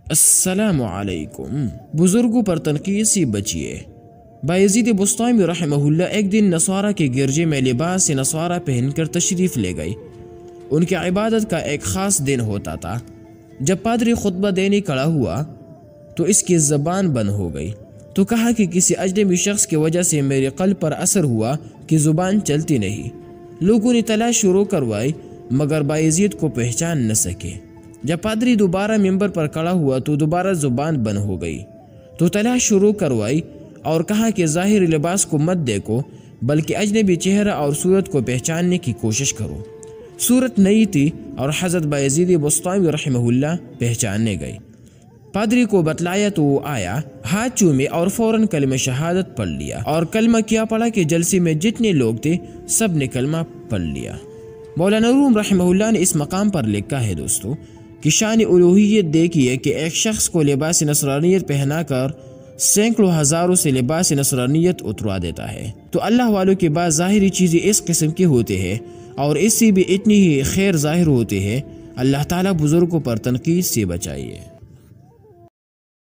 السلام علیکم۔ بزرگوں پر تنقید سے بچیے۔ بایزید بسطامی رحمہ اللہ ایک دن نصارہ کے گرجے میں لباس نصارہ پہن کر تشریف لے گئی۔ ان کی عبادت کا ایک خاص دن ہوتا تھا۔ جب پادری خطبہ دینے کھڑا ہوا تو اس کی زبان بند ہو گئی، تو کہا کہ کسی اجنبی شخص کی وجہ سے میرے قلب پر اثر ہوا کہ زبان چلتی نہیں۔ لوگوں نے تلاش شروع کروائی مگر بایزید کو پہچان نہ سکے۔ جب پادری دوبارہ ممبر پر کھڑا ہوا تو دوبارہ زبان بند ہو گئی، تو تلاش شروع کروائی اور کہا کہ ظاہری لباس کو مت دیکھو بلکہ اجنبی چہرہ اور صورت کو پہچاننے کی کوشش کرو۔ صورت نئی تھی اور حضرت بایزید بسطامی رحمہ اللہ پہچاننے گئی۔ پادری کو بتلایا تو وہ آیا، ہاتھ چومے اور فوراً کلمہ شہادت پڑھ لیا، اور کلمہ کیا پڑھا کہ جلسے میں جتنے لوگ تھے سب نے کلمہ پڑھ لیا۔ مولانا روم رحمہ اللہ نے اس مقام پر لکھا ہے دوستو کہ شان الوہیت دیکھیے کہ ایک شخص کو لباس نصرانیت پہنا کر سینکڑوں ہزاروں سے لباس نصرانیت اتروا دیتا ہے۔ تو اللہ والوں کے بعد ظاہری چیزیں اس قسم کی ہوتے ہیں اور اس سے بھی اتنی ہی خیر ظاہر ہوتے ہیں۔ اللہ تعالیٰ بزرگوں پر تنقید سے بچائیے۔